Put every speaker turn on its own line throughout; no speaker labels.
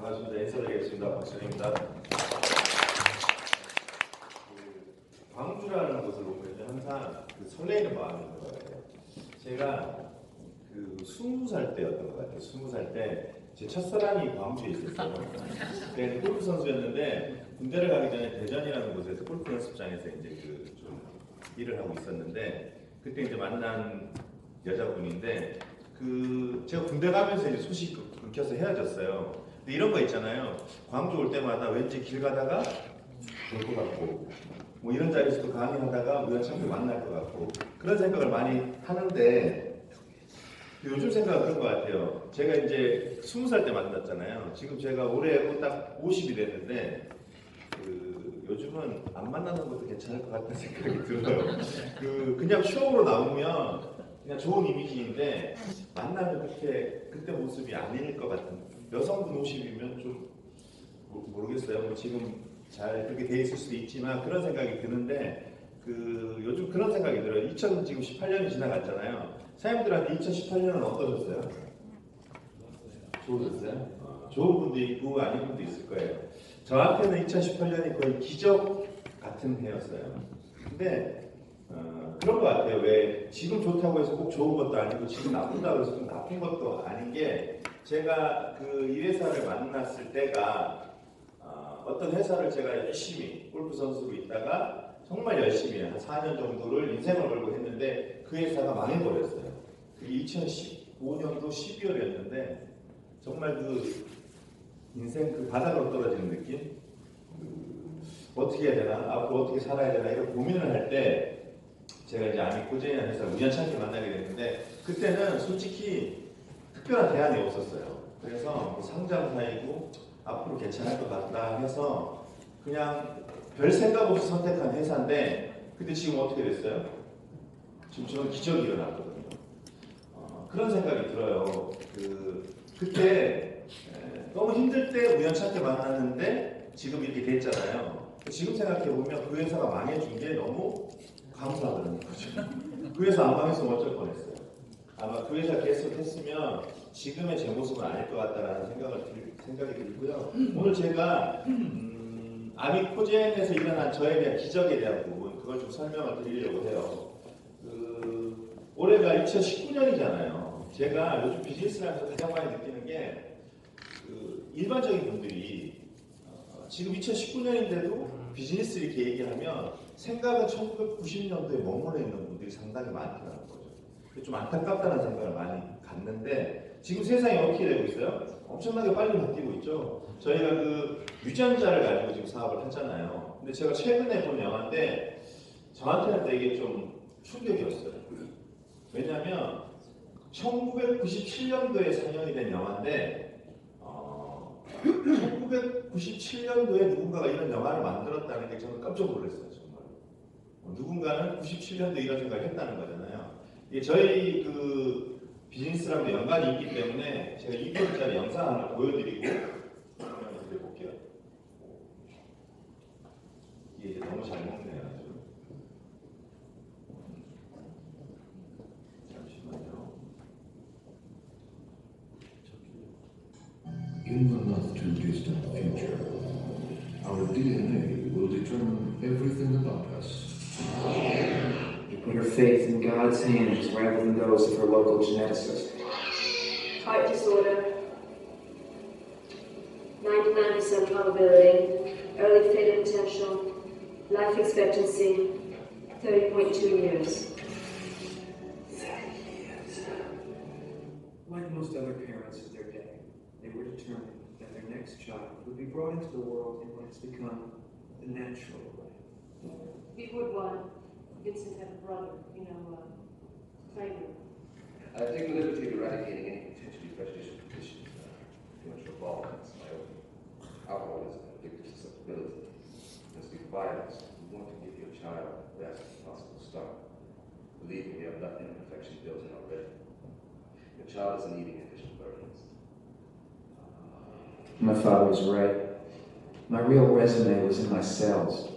반갑습니다. 인사드리겠습니다. 박선입니다. 광주라는 곳을 보면 항상 설레이는 마음이 있는 것 같아요. 제가 20살 때였던 것 같아요. 20살 때 제 첫사랑이 광주에 있었어요. 그때 골프 선수였는데 군대를 가기 전에 대전이라는 곳에서 골프 연습장에서 이제 좀 일을 하고 있었는데 그때 이제 만난 여자분인데 제가 군대 가면서 이제 소식 끊겨서 헤어졌어요. 근데 이런 거 있잖아요. 광주 올 때마다 왠지 길 가다가 볼 것 같고 뭐 이런 자리에서도 강의하다가 우연찮게 만날 것 같고 그런 생각을 많이 하는데 요즘 생각은 그런 것 같아요. 제가 이제 20살 때 만났잖아요. 지금 제가 올해 딱 50이 됐는데 요즘은 안 만나는 것도 괜찮을 것 같다는 생각이 들어요. 그냥 추억으로 남으면 그냥 좋은 이미지인데 만나면 그때 모습이 아닐 것 같은. 여성분 50이면 좀 모르겠어요. 뭐 지금 잘 그렇게 돼 있을 수도 있지만 그런 생각이 드는데 요즘 그런 생각이 들어요. 2018년이 지나갔잖아요. 사장님들한테 2018년은 어떠셨어요? 좋으셨어요? 좋은 분도 있고 아닌 분도 있을 거예요. 저한테는 2018년이 거의 기적 같은 해였어요. 근데 그런 것 같아요. 왜 지금 좋다고 해서 꼭 좋은 것도 아니고 지금 나쁘다고 해서 좀 나쁜 것도 아닌 게 제가 이 회사를 만났을 때가 어떤 회사를 제가 열심히 골프 선수로 있다가 정말 열심히 한 4년 정도를 인생을 걸고 했는데 그 회사가 망해버렸어요. 그게 2015년도 12월이었는데 정말 인생 바닥으로 떨어지는 느낌? 어떻게 해야 되나? 앞으로 어떻게 살아야 되나? 이런 고민을 할 때 제가 이제 아미코제이라는 회사를 우연찮게 만나게 됐는데 그때는 솔직히 특별한 대안이 없었어요. 그래서 상장사이고 앞으로 괜찮을 것 같다 해서 그냥 별 생각 없이 선택한 회사인데 근데 지금 어떻게 됐어요? 지금 저는 기적이 일어났거든요. 그런 생각이 들어요. 그때 너무 힘들 때 우연찮게 만났는데 지금 이렇게 됐잖아요. 지금 생각해보면 그 회사가 망해준 게 너무 감사하다는 거죠. 그 회사 안 망했으면 어쩔 뻔했어요. 아마 그 회사 계속했으면 지금의 제 모습은 아닐 것 같다라는 생각이 들고요. 오늘 제가 아미코젠에서 일어난 저에 대한 기적에 대한 부분 그걸 좀 설명을 드리려고 해요. 올해가 2019년이잖아요. 제가 요즘 비즈니스를 하면서 가장 많이 느끼는 게 일반적인 분들이 지금 2019년인데도 비즈니스 이렇게 얘기하면 생각은 1990년도에 머물러 있는 분들이 상당히 많더라는 거죠. 좀 안타깝다는 생각을 많이 갖는데 지금 세상이 어떻게 되고 있어요? 엄청나게 빨리 바뀌고 있죠. 저희가 유전자를 가지고 지금 사업을 하잖아요. 근데 제가 최근에 본 영화인데 저한테는 되게 좀 충격이었어요. 왜냐하면 1997년도에 상영이 된 영화인데 1997년도에 누군가가 이런 영화를 만들었다는 게 저는 깜짝 놀랐어요. 정말 누군가는 97년도에 이런 생각을 했다는 거잖아요. 이게 저희 비즈니스랑도 연관이 있기 때문에 제가 2분짜리 영상 하나 보여드리고 해볼게요. 이게 이제 너무 잘 먹네요.
In the not too distant future, our DNA will determine everything about us.
You put her faith in God's hands rather than those of her local geneticist.
Heart disorder, 99% probability, early fatal potential, life expectancy, 30.2 years.
30 years. Like most other parents of their day, they were determined that their next child would be brought into the world in what has become the natural way.
We would want Vincent had a brother, Claymore.
I take the liberty of eradicating any potentially prejudicial conditions too much involvement in my own alcoholism, addictive susceptibility, domestic violence. We want to give your child the best possible start. Believe me, we have enough imperfection built in already. Your child isn't needing additional burdens.
My father was right. My real resume was in my cells.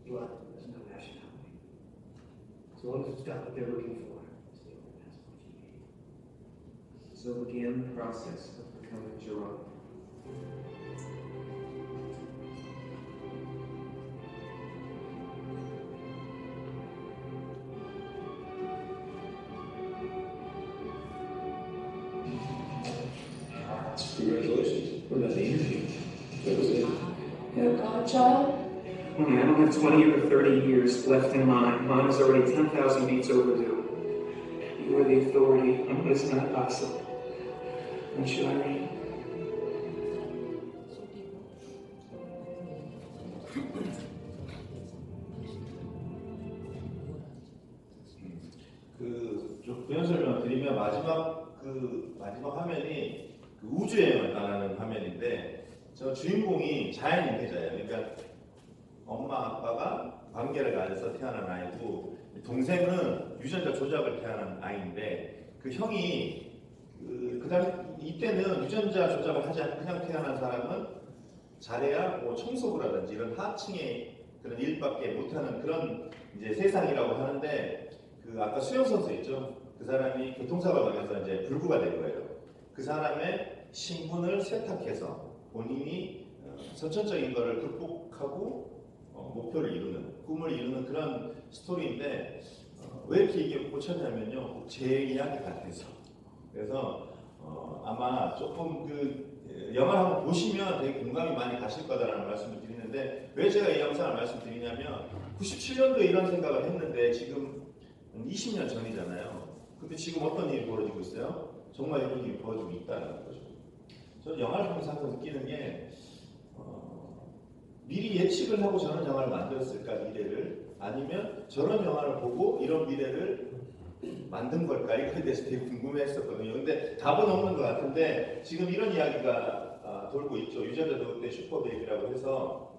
Blood, there's no nationality. As long as it's got what they're looking for, it's the only passport you need.
so began the process of becoming Jerome.
Congratulations. What about the interview? That was it.
You're a godchild?
Honey, I don't have 20 or 30 years left in mine. Mine is already 10,000 beats overdue. You are the authority on what is not possible. Don't you, Irene?
좀 부연 설명을 드리면 마지막 화면이 그 우주여행을 떠나는 화면인데 저 주인공이 자연 인태자예요. 그러니까 엄마 아빠가 관계를 가져서 태어난 아이고 동생은 유전자 조작을 태어난 아이인데 그 형이 그다음 이때는 유전자 조작을 하지 않고 그냥 태어난 사람은 잘해야 뭐 청소부라든지 이런 하층의 그런 일밖에 못하는 그런 이제 세상이라고 하는데 그 아까 수영 선수 있죠? 그 사람이 교통사고를 당해서 이제 불구가 된 거예요. 그 사람의 신분을 세탁해서 본인이 선천적인 것을 극복하고 목표를 이루는, 꿈을 이루는 그런 스토리인데 왜 이렇게 이게 꽂혔냐면요, 제 이야기 같아서. 그래서 아마 조금 그 영화를 한번 보시면 되게 공감이 많이 가실 거다라는 말씀을 드리는데 왜 제가 이 영상을 말씀드리냐면 97년도에 이런 생각을 했는데 지금 20년 전이잖아요. 근데 지금 어떤 일이 벌어지고 있어요? 정말 이런 일이 벌어지고 있다는 거죠. 저는 영화를 보면서 항상 느끼는 게 미리 예측을 하고 저런 영화를 만들었을까 미래를 아니면 저런 영화를 보고 이런 미래를 만든 걸까 이거에 대해서 되게 궁금해했었거든요. 근데 답은 없는 것 같은데 지금 이런 이야기가 돌고 있죠. 유전자 도구대 슈퍼베이비라고 해서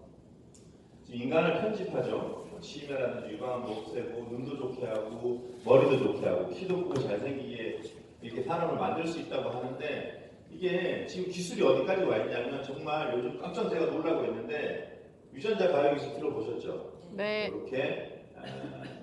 지금 인간을 편집하죠. 치매라든지 유방암도 없애고 눈도 좋게 하고 머리도 좋게 하고 키도 크고 잘생기게 이렇게 사람을 만들 수 있다고 하는데 이게 지금 기술이 어디까지 와 있냐면 정말 요즘 깜짝 제가 놀라고 있는데 유전자 바이오 기술 들어보셨죠?
네.
이렇게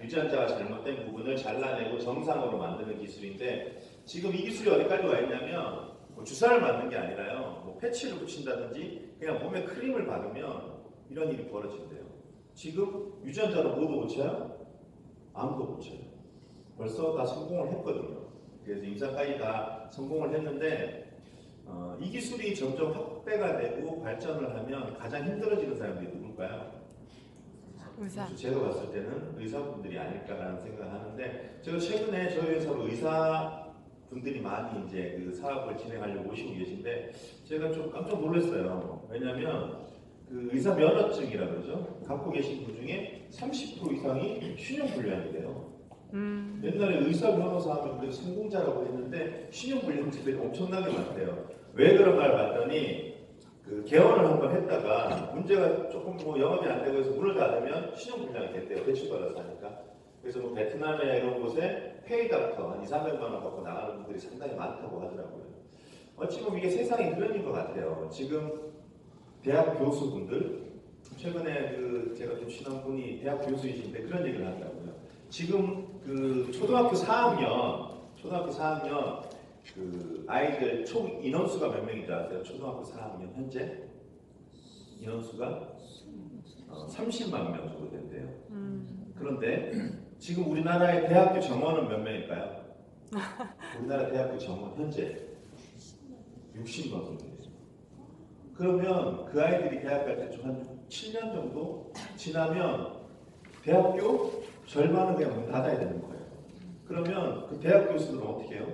유전자가 잘못된 부분을 잘라내고 정상으로 만드는 기술인데 지금 이 기술이 어디까지 와 있냐면 뭐 주사를 맞는 게 아니라요. 뭐 패치를 붙인다든지 그냥 몸에 크림을 바르면 이런 일이 벌어진대요. 지금 유전자로 모두 고쳐요? 아무도 못 쳐요. 벌써 다 성공을 했거든요. 그래서 임상까지 다 성공을 했는데 이 기술이 점점 확대가 되고 발전을 하면 가장 힘들어지는 사람들이 누굴까요?
의사.
제가 봤을 때는 의사분들이 아닐까라는 생각을 하는데 제가 최근에 저희 회사로 의사분들이 많이 이제 그 사업을 진행하려고 오시고 계신데 제가 좀 깜짝 놀랐어요. 왜냐하면 그 의사 면허증이라 그러죠. 갖고 계신 분 중에 30% 이상이 신용불량이래요. 옛날에 의사 변호사 하면 그래도 성공자라고 했는데 신용불량자들이 엄청나게 많대요. 왜 그런 말 봤더니 그 개원을 한번 했다가 문제가 조금 뭐 영업이 안 되고 해서 문을 닫으면 신용불량이 됐대요. 대출받아서 하니까. 그래서 뭐 베트남이나 이런 곳에 페이닥터 한 2, 300만 원 받고 나가는 분들이 상당히 많다고 하더라고요. 어찌 보면 이게 세상이 그런 것 같아요. 지금 대학 교수분들 최근에 그 제가 좀 친한 분이 대학 교수이신데 그런 얘기를 하더라고요. 지금 그 초등학교 4학년 그 아이들 총 인원수가 몇 명인지 아세요? 초등학교 4학년 현재 인원수가 30만 명 정도 된대요. 그런데 지금 우리나라의 대학교 정원은 몇 명일까요? 우리나라 대학교 정원 현재 60만 명이에요. 그러면 그 아이들이 대학 갈 때 좀 한 7년 정도 지나면 대학교 절반은 그냥 문 닫아야 되는 거예요. 그러면 그 대학 교수들은 어떻게 해요?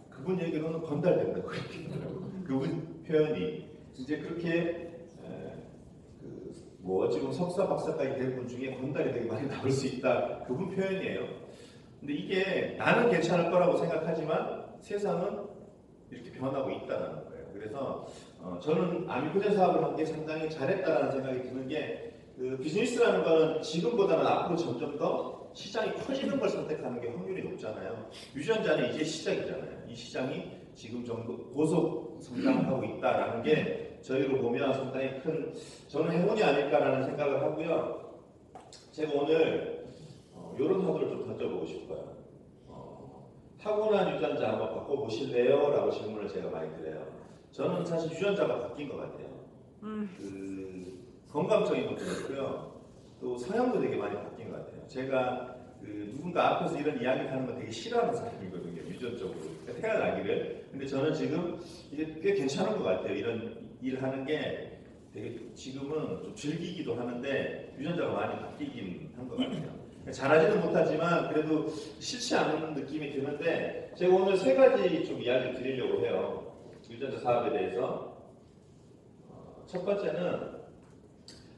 그분 얘기로는 건달된다고 그렇게 하더라고요. 그분 표현이 이제 그렇게 뭐 지금 석사 박사까지 된 분 중에 건달이 되게 많이 나올 수 있다. 그분 표현이에요. 근데 이게 나는 괜찮을 거라고 생각하지만 세상은 이렇게 변하고 있다는 거예요. 그래서 저는 아미코젠 사업을 한 게 상당히 잘했다라는 생각이 드는 게 그 비즈니스라는 거는 지금보다는 앞으로 점점 더 시장이 커지는 걸 선택하는 게 확률이 높잖아요. 유전자는 이제 시작이잖아요. 이 시장이 지금 정도 고속 성장하고 있다라는 게 저희로 보면 상당히 큰 저는 행운이 아닐까라는 생각을 하고요. 제가 오늘 이런 화두를 좀 던져보고 싶어요. 타고난 유전자 한번 바꿔보실래요? 라고 질문을 제가 많이 드려요. 저는 사실 유전자가 바뀐 것 같아요. 건강적인 것도 그렇고요. 또 성향도 되게 많이 바뀐 것 같아요. 제가 누군가 앞에서 이런 이야기를 하는 거 되게 싫어하는 사람이거든요. 유전적으로. 그러니까 태어나기를. 근데 저는 지금 이게 꽤 괜찮은 것 같아요. 이런 일을 하는 게 되게 지금은 좀 즐기기도 하는데 유전자가 많이 바뀌긴 한 것 같아요. 잘하지는 못하지만 그래도 싫지 않은 느낌이 드는데 제가 오늘 세 가지 좀 이야기를 드리려고 해요. 유전자 사업에 대해서. 첫 번째는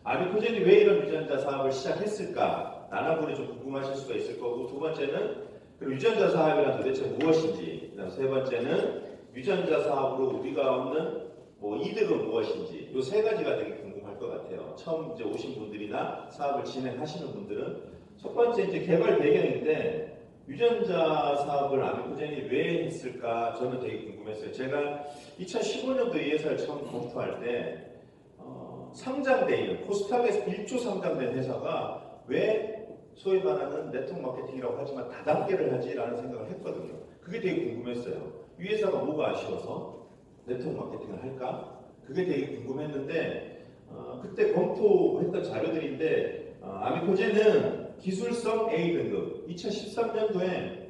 아미코젠이 왜 이런 유전자 사업을 시작했을까? 라는 분이 좀 궁금하실 수가 있을 거고, 두 번째는 그럼 유전자 사업이란 도대체 무엇인지, 그다음 세 번째는 유전자 사업으로 우리가 얻는 이득은 무엇인지, 이 세 가지가 되게 궁금할 것 같아요. 처음 이제 오신 분들이나 사업을 진행하시는 분들은 첫 번째 이제 개발 배경인데 유전자 사업을 아미코젠이 왜 했을까 저는 되게 궁금했어요. 제가 2015년도 이 회사를 처음 검토할 때 상장돼 있는 코스닥에서 1조 상장된 회사가 왜 소위 말하는 네트워크 마케팅이라고 하지만 다단계를 하지라는 생각을 했거든요. 그게 되게 궁금했어요. 이 회사가 뭐가 아쉬워서 네트워크 마케팅을 할까? 그게 되게 궁금했는데 그때 검토했던 자료들인데 아미코젠은 기술성 A 등급 2013년도에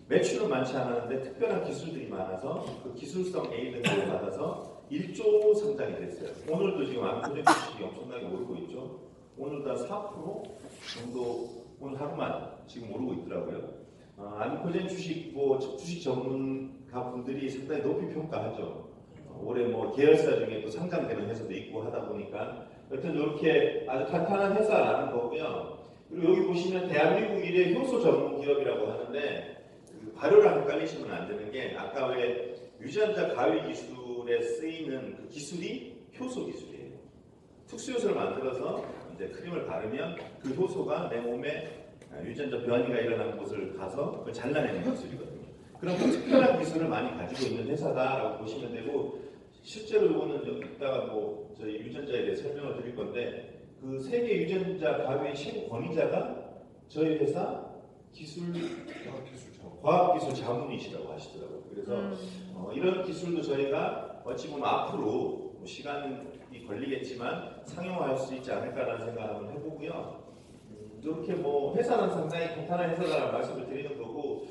매출은 많지 않았는데 특별한 기술들이 많아서 그 기술성 A 등급을 받아서 1조 상장이 됐어요. 오늘도 지금 아미코젠 주식이 엄청나게 오르고 있죠. 오늘도 한 4% 정도 오늘 하루만 지금 오르고 있더라고요. 아미코젠 주식 주식 전문가 분들이 상당히 높이 평가하죠. 올해 계열사 중에 또 상장되는 회사도 있고 하다 보니까 여튼 이렇게 아주 탄탄한 회사라는 거고요. 그리고 여기 보시면 대한민국 1의 효소 전문 기업이라고 하는데 발효랑 헷갈리시면 안 되는 게 아까 왜 유전자 가위 기술에 쓰이는 그 기술이 효소 기술이에요. 특수효소를 만들어서 이제 크림을 바르면 그 효소가 내 몸에 유전자 변이가 일어난 곳을 가서 그걸 잘라내는 기술이거든요. 그런 특별한 기술을 많이 가지고 있는 회사다라고 보시면 되고 실제로 이거는 여기 이따가 저희 유전자에 대해 설명을 드릴 건데 그 세계 유전자 가위의 최고 권위자가 저희 회사 과학기술 자문이시라고 하시더라고요. 그래서 이런 기술도 저희가 어찌 보면 앞으로 시간이 걸리겠지만 상용화할 수 있지 않을까라는 생각을 해보고요. 이렇게 회사는 상당히 탄탄한 회사라는 말씀을 드리는 거고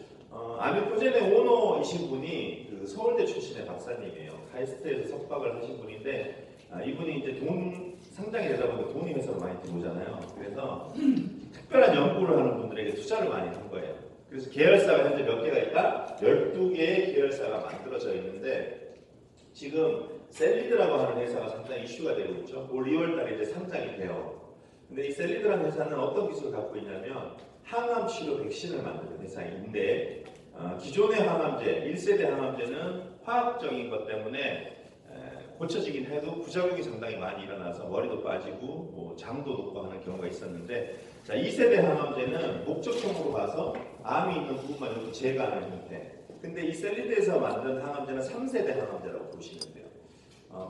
아미코젠의 오너이신 분이 그 서울대 출신의 박사님이에요. 카이스트에서 석박을 하신 분인데 이분이 이제 상장이 되다 보니까 돈이 회사로 많이 들어오잖아요. 그래서 특별한 연구를 하는 분들에게 투자를 많이 한 거예요. 그래서 계열사가 현재 몇 개가 있다? 12개의 계열사가 만들어져 있는데 지금 셀리드라고 하는 회사가 상당히 이슈가 되고 있죠. 올 2월달에 이제 상장이 돼요. 근데 이 셀리드라는 회사는 어떤 기술을 갖고 있냐면 항암 치료 백신을 만드는 회사인데 기존의 항암제, 1세대 항암제는 화학적인 것 때문에 고쳐지긴 해도 부작용이 상당히 많이 일어나서 머리도 빠지고 장도 녹고 하는 경우가 있었는데 2세대 항암제는 목적형으로 봐서 암이 있는 부분만 이렇게 제거하는 형태. 근데 이 셀리드에서 만든 항암제는 3세대 항암제라고 보시면 돼요.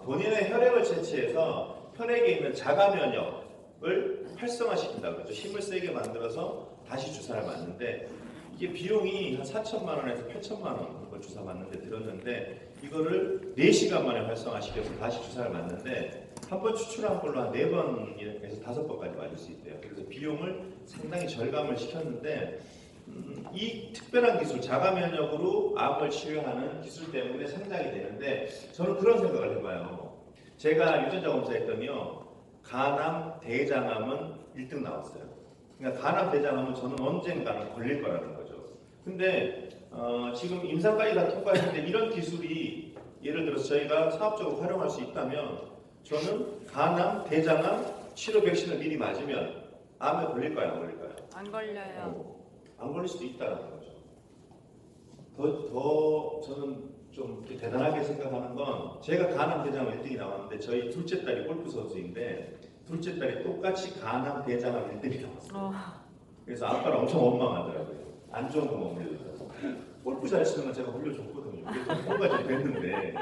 본인의 혈액을 채취해서 혈액에 있는 자가 면역을 활성화시킨다고 그러죠. 힘을 세게 만들어서 다시 주사를 맞는데 이게 비용이 한 4천만 원에서 8천만 원 걸 주사 맞는데 들었는데 이거를 4시간 만에 활성화시켜서 다시 주사를 맞는데 한 번 추출한 걸로 한 4번에서 5번까지 맞을 수 있대요. 그래서 비용을 상당히 절감을 시켰는데 이 특별한 기술, 자가 면역으로 암을 치료하는 기술 때문에 상장이 되는데 저는 그런 생각을 해봐요. 제가 유전자 검사했더니요. 간암, 대장암은 1등 나왔어요. 그러니까 간암, 대장암은 저는 언젠가는 걸릴 거라는 거죠. 근데 지금 임상까지 다 통과했는데 이런 기술이 예를 들어서 저희가 사업적으로 활용할 수 있다면 저는 간암, 대장암 치료 백신을 미리 맞으면 암에 걸릴까요? 안 걸릴까요?
안 걸려요.
안 걸릴 수도 있다는 거죠. 더 저는 좀 대단하게 생각하는 건 제가 간암, 대장암 1등이 나왔는데 저희 둘째 딸이 골프 선수인데 둘째 딸이 똑같이 간암, 대장암 1등이 나왔어요. 그래서 아빠를 엄청 원망하더라고요. 안 좋은 것만 물려줘서. 골프 잘 치는 건 제가 물려줬거든요. 그래서 뭔가 좀 됐는데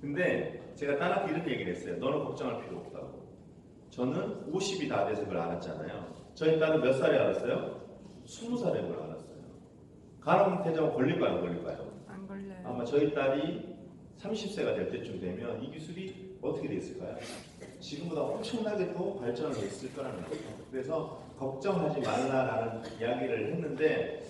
근데 제가 딸한테 이런 얘기를 했어요. 너는 걱정할 필요 없다고. 저는 50이 다 돼서 그걸 알았잖아요. 저희 딸은 몇 살에 알았어요? 20살에 그걸 알았어요. 간헐적 걸릴까요, 안 걸릴까요?
안 걸려요.
아마 저희 딸이 30세가 될 때쯤 되면 이 기술이 어떻게 돼 있을까요? 지금보다 엄청나게 더 발전을 했을 거라는 거죠. 그래서 걱정하지 말라라는 이야기를 했는데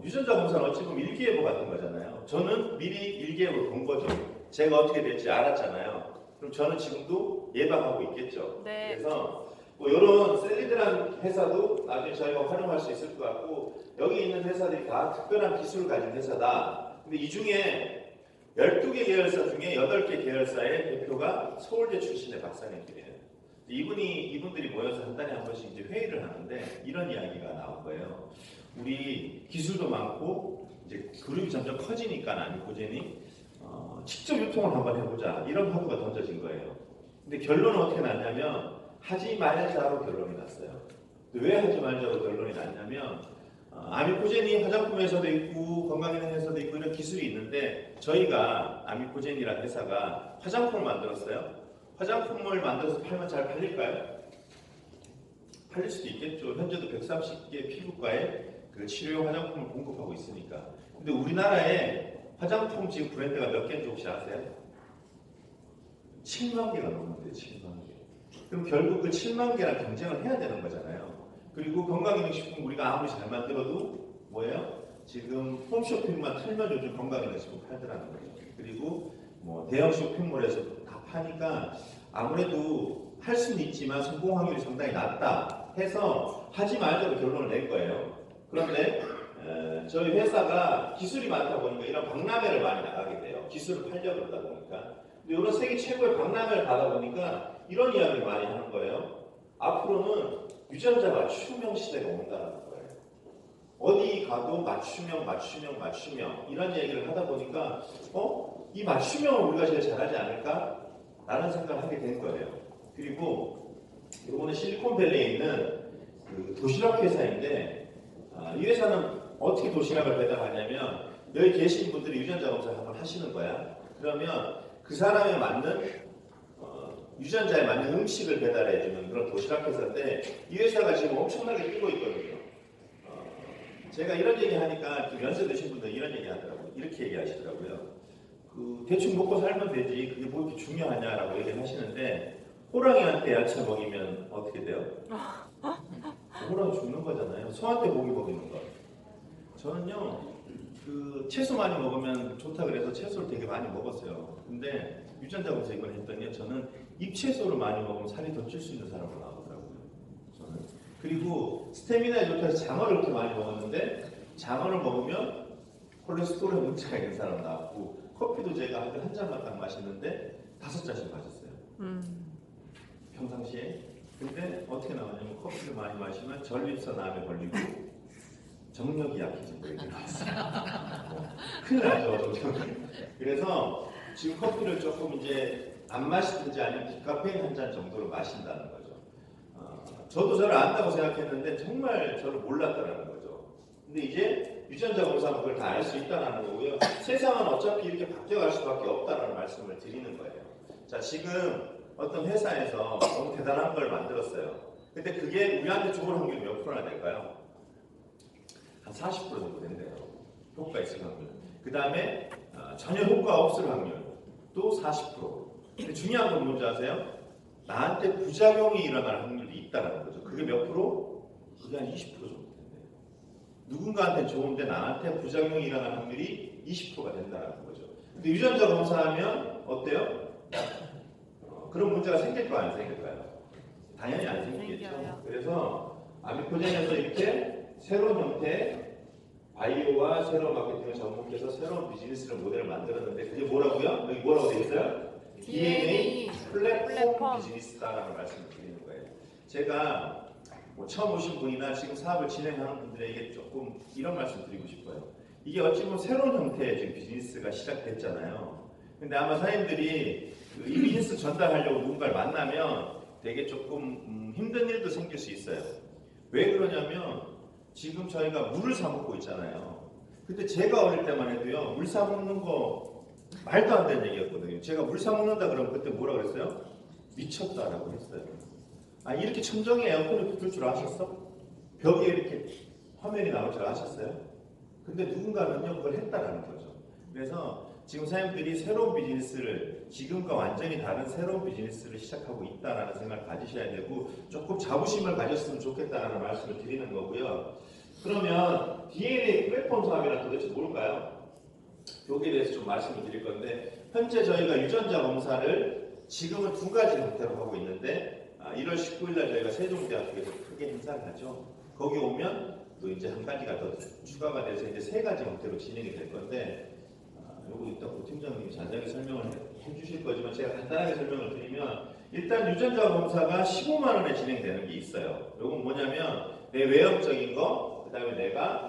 유전자 검사는 어찌 보면 일기예보 같은 거잖아요. 저는 미리 일기예보를 본 거죠. 제가 어떻게 될지 알았잖아요. 그럼 저는 지금도 예방하고 있겠죠.
네.
그래서 뭐 이런 셀리드라는 회사도 나중에 저희가 활용할 수 있을 것 같고 여기 있는 회사들이 다 특별한 기술을 가진 회사다. 근데 이 중에 12개 계열사 중에 8개 계열사의 대표가 서울대 출신의 박사님들이에요. 이분들이 모여서 한 달에 한 번씩 이제 회의를 하는데 이런 이야기가 나온 거예요. 우리 기술도 많고 이제 그룹이 점점 커지니까 아미코젠이 직접 유통을 한번 해보자 이런 화두가 던져진 거예요. 근데 결론은 어떻게 났냐면 하지 말자로 결론이 났어요. 왜 하지 말자로 결론이 났냐면 아미코젠이 화장품에서도 있고 건강기능에서도 있고 이런 기술이 있는데 저희가 아미코젠이라는 회사가 화장품을 만들었어요. 화장품을 만들어서 팔면 잘 팔릴까요? 팔릴 수도 있겠죠. 현재도 130개 피부과에 그 치료용 화장품을 공급하고 있으니까. 근데 우리나라에 화장품 지금 브랜드가 몇 개인지 혹시 아세요? 7만 개가 넘는데요. 7만 개. 그럼 결국 그 7만 개랑 경쟁을 해야 되는 거잖아요. 그리고 건강기능식품 우리가 아무리 잘 만들어도 뭐예요? 지금 홈쇼핑만 틀면 요즘 건강기능식품 팔더라는 거예요. 그리고 뭐 대형 쇼핑몰에서 다 파니까 아무래도 할 수는 있지만 성공 확률이 상당히 낮다 해서 하지 말자고 결론을 낸 거예요. 그런데 저희 회사가 기술이 많다 보니까 이런 박람회를 많이 나가게 돼요. 기술을 팔려고 그러다 보니까. 근데 이런 세계 최고의 박람회를 가다 보니까 이런 이야기를 많이 하는 거예요. 앞으로는 유전자 맞춤형 시대가 온다는 거예요. 어디 가도 맞춤형 이런 얘기를 하다 보니까 이 맞춤형을 우리가 제일 잘하지 않을까? 라는 생각을 하게 된 거예요. 그리고 이거는 실리콘밸리에 있는 그 도시락 회사인데 이 회사는 어떻게 도시락을 배달하냐면 여기 계신 분들이 유전자 검사를 한번 하시는 거야. 그러면 그 사람에 맞는 유전자에 맞는 음식을 배달해주는 그런 도시락 회사인데 이 회사가 지금 엄청나게 뛰고 있거든요. 제가 이런 얘기 하니까 좀 연세 드신 분들 이런 얘기 하더라고요. 이렇게 얘기하시더라고요. 그 대충 먹고 살면 되지 그게 뭐 이렇게 중요하냐라고 얘기를 하시는데 호랑이한테 야채 먹이면 어떻게 돼요? 호랑이 죽는 거잖아요. 소한테 고기 먹이는 거. 저는요 그 채소 많이 먹으면 좋다 그래서 채소를 되게 많이 먹었어요. 근데 유전자 검사 이걸 했더니 저는 잎채소를 많이 먹으면 살이 더 찔 수 있는 사람으로 나오더라고요. 저는. 그리고 스태미나에 좋다 해서 장어를 그렇게 많이 먹었는데 장어를 먹으면 콜레스테롤에 문제가 있는 사람 나왔고 커피도 제가 한 잔만 딱 마시는데 5잔씩 마셨어요. 평상시에. 근데 어떻게 나왔냐면 커피를 많이 마시면 전립선 암에 걸리고 정력이 약해진 거예요. 큰일 나죠. 그래서 지금 커피를 조금 이제 안 마시든지 아니면 디카페인 한 잔 정도로 마신다는 거죠. 저도 저를 안다고 생각했는데 정말 저를 몰랐다는 거죠. 근데 이제 유전자 검사는 그걸 다 알 수 있다는 거고요. 세상은 어차피 이렇게 바뀌어갈 수밖에 없다는 말씀을 드리는 거예요. 자, 지금 어떤 회사에서 너무 대단한 걸 만들었어요. 근데 그게 우리한테 좋은 확률이 몇 프로나 될까요? 한 40% 정도 된대요. 효과 있을 확률. 그 다음에 전혀 효과 없을 확률 또 40%. 근데 중요한 건 뭔지 아세요? 나한테 부작용이 일어날 확률이 있다는 거죠. 그게 몇 프로? 그게 한 20% 정도 된대요. 누군가한테 좋은데 나한테 부작용이 일어날 확률이 20%가 된다는 거죠. 근데 유전자 검사하면 어때요? 그런 문제가 생길까요? 안 생길까요? 당연히 안 생기겠죠.
생겨요.
그래서 아미코젠에서 이렇게 새로운 형태의 바이오와 새로운 마케팅을 접목해서 새로운 비즈니스를 모델을 만들었는데 그게 뭐라고요? 여기 뭐라고 되어 있어요? DNA 플랫폼 비즈니스다라는 말씀을 드리는 거예요. 제가 뭐 처음 오신 분이나 지금 사업을 진행하는 분들에게 조금 이런 말씀 드리고 싶어요. 이게 어찌 보면 새로운 형태의 지금 비즈니스가 시작됐잖아요. 근데 아마 사장님들이 이 비즈니스 전달하려고 누군가를 만나면 되게 조금 힘든 일도 생길 수 있어요. 왜 그러냐면 지금 저희가 물을 사 먹고 있잖아요. 근데 제가 어릴 때만 해도요, 물 사 먹는 거 말도 안 되는 얘기였거든요. 제가 물 사 먹는다 그러면 그때 뭐라 그랬어요? 미쳤다라고 했어요. 아, 이렇게 천정에 에어컨이 붙을 줄 아셨어? 벽에 이렇게 화면이 나올 줄 아셨어요? 근데 누군가는요 그걸 했다라는 거죠. 그래서 지금 사장님들이 새로운 비즈니스를 지금과 완전히 다른 새로운 비즈니스를 시작하고 있다라는 생각을 가지셔야 되고 조금 자부심을 가졌으면 좋겠다라는 말씀을 드리는 거고요. 그러면 DNA 플랫폼 사업이란 도대체 뭘까요? 여기에 대해서 좀 말씀을 드릴 건데 현재 저희가 유전자 검사를 지금은 두 가지 형태로 하고 있는데 1월 19일 날 저희가 세종대학교에서 크게 행사를 하죠. 거기 오면 또 이제 한 가지가 더 추가가 돼서 이제 세 가지 형태로 진행이 될 건데 요거 이따 고 팀장님이 자세하게 설명을 해주실 거지만 제가 간단하게 설명을 드리면 일단 유전자 검사가 15만 원에 진행되는 게 있어요. 요건 뭐냐면 내 외형적인 거, 그 다음에 내가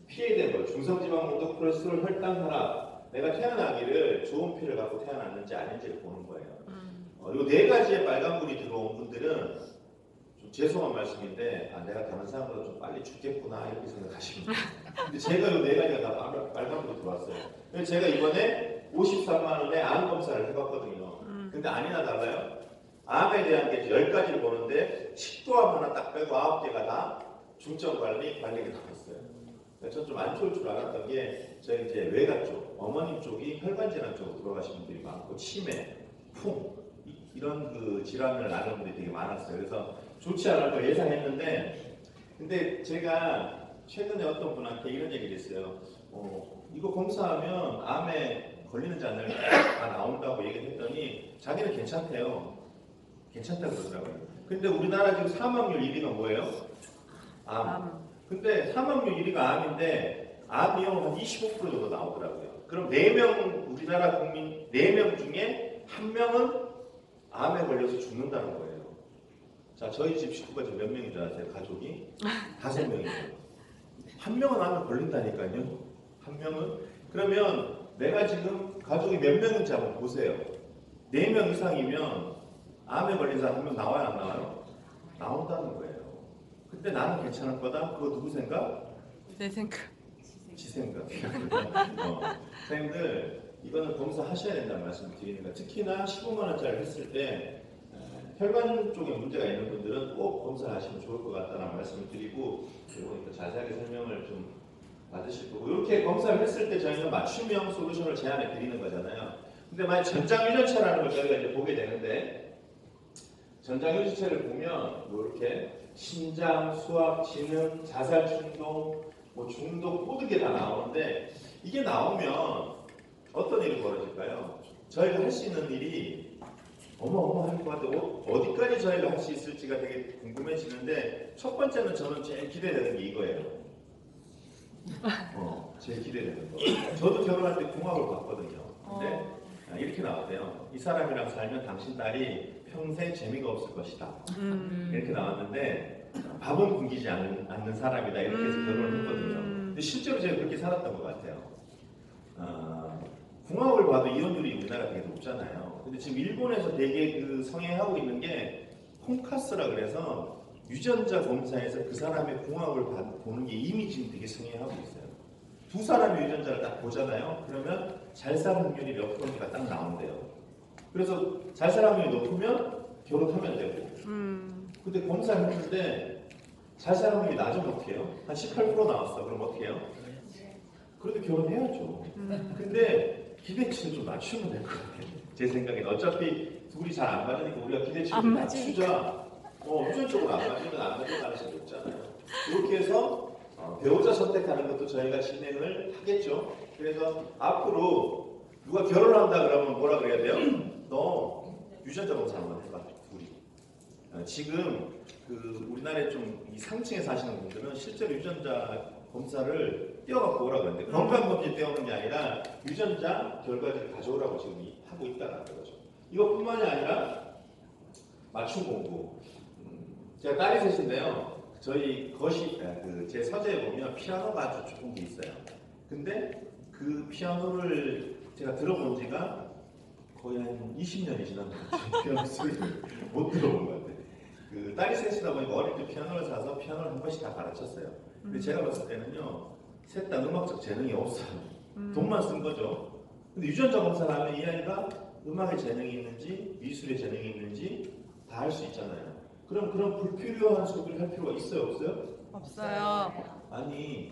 피해된 거, 중성지방물도 콜레스테롤, 혈당, 혈압, 내가 태어나기를 좋은 피를 갖고 태어났는지 아닌지를 보는 거예요. 요 네 가지의 빨간불이 들어온 분들은 좀 죄송한 말씀인데 내가 다른 사람보다 좀 빨리 죽겠구나 이렇게 생각하시면 돼요. 근데 제가 요 네 가지가 다 빨간불이 들어왔어요. 그래서 제가 이번에 53만 원에 암 검사를 해봤거든요. 근데 아니나 달라요. 암에 대한 게 10가지를 보는데 식도암 하나 딱 빼고 9개가 다 중증 관리가 나왔어요. 전 좀 안 좋을 줄 알았던 게 저희 이제 외가 쪽, 어머님 쪽이 혈관 질환 쪽으로 돌아가신 분들이 많고 치매, 풍 이런 그 질환을 앓는 분들이 되게 많았어요. 그래서 좋지 않을 걸 예상했는데 근데 제가 최근에 어떤 분한테 이런 얘기를 했어요. 이거 검사하면 암에 걸리는지 안 걸리는지 다 나온다고 얘기를 했더니 자기는 괜찮대요. 괜찮다고 그러더라고요. 근데 우리나라 지금 사망률 1위가 뭐예요? 암. 근데 사망률 1위가 암인데 암이요 한 25% 정도 나오더라고요. 그럼 4명 우리나라 국민 4명 중에 1명은 암에 걸려서 죽는다는 거예요. 자, 저희 집 식구가 지금 몇 명인 줄 아세요? 가족이? 5명이에요. 1명은 암에 걸린다니까요. 1명은? 그러면 내가 지금 가족이 몇 명인지 한번 보세요. 4명 이상이면 암에 걸린 사람 1명 나와요, 안 나와요? 나온다는 거예요. 근데 나는 괜찮을 거다? 그거 누구 생각?
내 생각.
지 생각. 선생님들 이거는 검사하셔야 된다는 말씀을 드리는 거예요. 특히나 15만 원짜리 했을 때 혈관 쪽에 문제가 있는 분들은 꼭 검사를 하시면 좋을 것 같다는 말씀을 드리고 그리고 자세하게 설명을 좀 받으실 거고 이렇게 검사를 했을 때 저희는 맞춤형 솔루션을 제안해 드리는 거잖아요. 근데 만약 전장유전체라는 걸 저희가 이제 보게 되는데 전장유전체를 보면 이렇게 신장, 수압, 지능, 자살 충동, 뭐 중독 모든 게 다 나오는데 이게 나오면 어떤 일이 벌어질까요? 저희가 할 수 있는 일이 어마어마할 것 같아요. 어디까지 저희가 할 수 있을지가 되게 궁금해지는데 첫 번째는 저는 제일 기대되는 게 이거예요. 제일 기대되는 거. 저도 결혼할 때 궁합을 봤거든요. 근데 이렇게 나왔대요. 이 사람이랑 살면 당신 딸이 평생 재미가 없을 것이다. 이렇게 나왔는데 밥은 굶기지 않는 사람이다. 이렇게 해서 결혼을 했거든요. 근데 실제로 제가 그렇게 살았던 것 같아요. 궁합을 봐도 이혼율이 우리나라 되게 높잖아요. 근데 지금 일본에서 되게 그 성행하고 있는 게 콩카스라 그래서 유전자 검사에서 그 사람의 궁합을 보는 게 이미 지금 되게 성행하고 있어요. 두 사람의 유전자를 딱 보잖아요. 그러면 잘 살 확률이 몇 프로인가 딱 나온대요. 그래서 잘 살 확률이 높으면 결혼하면 되고. 근데 검사를 했는데 잘 살 확률이 낮으면 어떻게 해요? 한 18% 나왔어. 그럼 어떻게 해요? 그래도 결혼해야죠. 근데 기대치는 좀 낮추면 될 것 같아요. 제 생각에는 어차피 둘이 잘 안 맞으니까 우리가 기대치를 좀 낮추자. 유전적으로 안 맞으면 안 맞을 가능성이 높잖아요. 이렇게 해서 배우자 선택하는 것도 저희가 진행을 하겠죠. 그래서 앞으로 누가 결혼한다 그러면 뭐라 그래야 돼요? 너 유전자 검사 한번 해봐. 둘이. 지금 그 우리나라에 좀 이 상층에 사시는 분들은 실제로 유전자 검사를 떼어갖고 오라고 하는데 건강검진 떼어오는 게 아니라 유전자 결과를 가져오라고 지금 하고 있다는 거죠. 이것뿐만이 아니라 맞춤 공부. 제가 딸이 셋인데요. 저희 거실, 제 서재에 보면 피아노가 아주 좋은 게 있어요. 근데 그 피아노를 제가 들어본 지가 거의 한 20년이 지난 것 같아요. 피아노 소리를 못 들어본 것 같아요. 그 딸이 셋이다 보니까 어릴 때 피아노를 사서 피아노를 한 번씩 다 가르쳤어요. 근데 제가 봤을 때는요, 셋 다 음악적 재능이 없어요. 돈만 쓴 거죠. 근데 유전자 검사를 하면 이 아이가 음악에 재능이 있는지 미술에 재능이 있는지 다 할 수 있잖아요. 그럼 그런 불필요한 소비를 할 필요가 있어요, 없어요?
없어요.
아니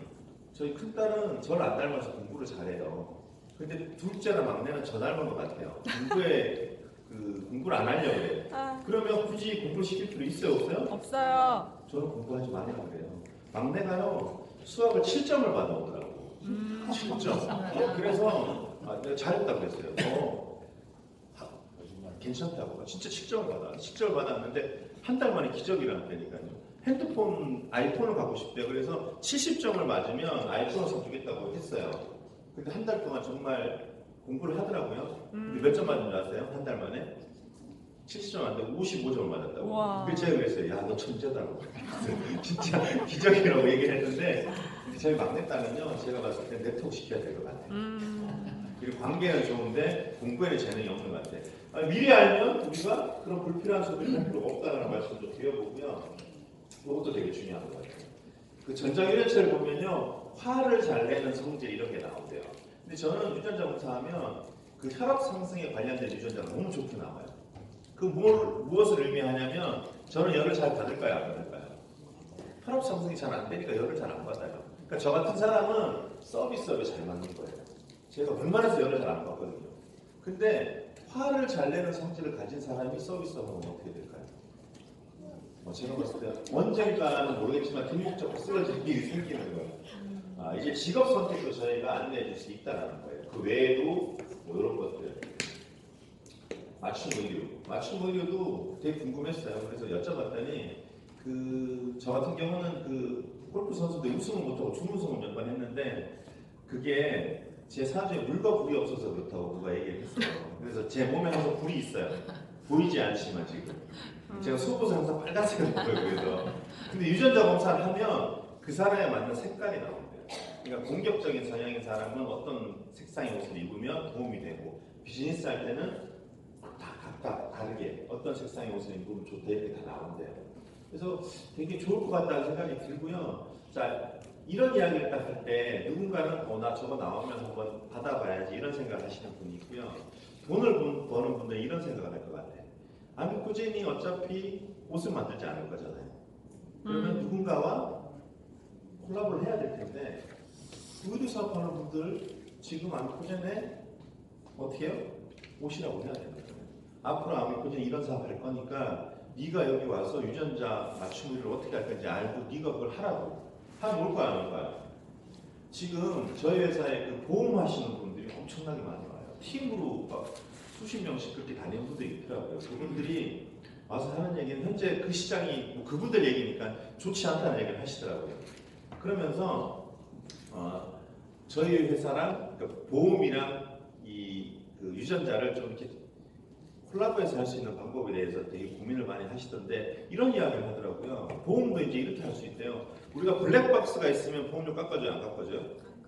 저희 큰딸은 저를 안 닮아서 공부를 잘해요. 근데 둘째나 막내는 저 닮은 것 같아요. 공부를 안 하려고 해요. 그러면 굳이 공부를 시킬 필요 있어요, 없어요?
없어요.
저는 공부하지 말라고 그래요. 막내가요, 수학을 7점을 받아오더라고. 7점. 그래서 내가 잘했다고 그랬어요. 괜찮다고. 진짜 7점을 받아. 7점을 받았는데 한 달 만에 기적이라는 거니까요. 아이폰을 갖고 싶대요. 그래서 70점을 맞으면 아이폰을 사주겠다고 했어요. 근데 한 달 동안 정말 공부를 하더라고요. 근데 몇 점 맞은 줄 아세요? 한 달 만에? 70점 안 되고 55점을 맞았다고.
우와.
그래서 제가 그랬어요. 야, 너 천재다고. 진짜 기적이라고 얘기를 했는데, 저희 막내딸은요, 제가 봤을 때 네트워크 시켜야 될 것 같아요. 그리고 관계는 좋은데 공부에는 재능이 없는 것 같아요. 미리 알면 우리가 그런 불필요한 소리를 할 필요가 없다는 말씀 좀 드려보고요. 그것도 되게 중요한 것 같아요. 그 전자유전체를 보면요, 화를 잘 내는 성질 이런 게 나오대요. 근데 저는 유전자 검사하면 그 혈압 상승에 관련된 유전자가 너무 좋게 나와요. 무엇을 의미하냐면 저는 열을 잘 받을까요, 안 받을까요? 혈압 상승이 잘 안 되니까 열을 잘 안 받아요. 그러니까 저 같은 사람은 서비스업에 잘 맞는 거예요. 제가 웬만해서 열을 잘 안 받거든요. 근데 화를 잘 내는 성질을 가진 사람이 서비스업하면 어떻게 될까요? 제가 봤을 때 언젠가는 모르겠지만 뒷목적으로 쓰러질 일이 생기는 거예요. 이제 직업 선택도 저희가 안내해 줄 수 있다는 거예요. 그 외에도 뭐 이런 것들. 맞춤 의료도 되게 궁금했어요. 그래서 여쭤봤더니 저 같은 경우는 골프 선수들 우승을 못하고 준우승을 몇 번 했는데 그게 제 사주에 물과 불이 없어서 그렇다고 누가 얘기를 했어요. 그래서 제 몸에 항상 불이 있어요. 보이지 않지만 지금 제가 속옷을 항상 빨간색으로 보여요. 그래서 근데 유전자 검사를 하면 그 사람에 맞는 색깔이 나온대요. 그러니까 공격적인 성향인 사람은 어떤 색상의 옷을 입으면 도움이 되고 비즈니스 할 때는 다 각각 다르게 어떤 색상의 옷을 입으면 좋다 이렇게 다 나온대요. 그래서 되게 좋을 것 같다는 생각이 들고요. 자, 이런 이야기를 딱 할 때 누군가는 나 저거 나오면 한번 받아봐야지 이런 생각을 하시는 분이 있고요. 돈을 버는 분들은 이런 생각을 할 것 같아요. 아미코젠이 어차피 옷을 만들지 않을 거잖아요. 그러면 누군가와 콜라보를 해야 될 텐데 의류 사업하는 분들 지금 아미코젠에 어떻게 해요? 옷이라고 해야 되는 거예요. 앞으로 아미코젠 이런 사업 할 거니까 네가 여기 와서 유전자 맞춤 의료를 어떻게 할 건지 알고 네가 그걸 하라고. 하면 올 거야 안 올 거야? 지금 저희 회사에 그 보험하시는 분들이 엄청나게 많이 와요. 팀으로 막 수십 명씩 그렇게 다니는 분들이 있더라고요. 그분들이 와서 하는 얘기는 현재 그 시장이 뭐 그분들 얘기니까 좋지 않다는 얘기를 하시더라고요. 그러면서 저희 회사랑 그러니까 보험이랑 그 유전자를 좀 이렇게 콜라보해서 할 수 있는 방법에 대해서 되게 고민을 많이 하시던데 이런 이야기를 하더라고요. 보험도 이제 이렇게 할 수 있대요. 우리가 블랙박스가 있으면 보험료 깎아줘요, 안 깎아줘요?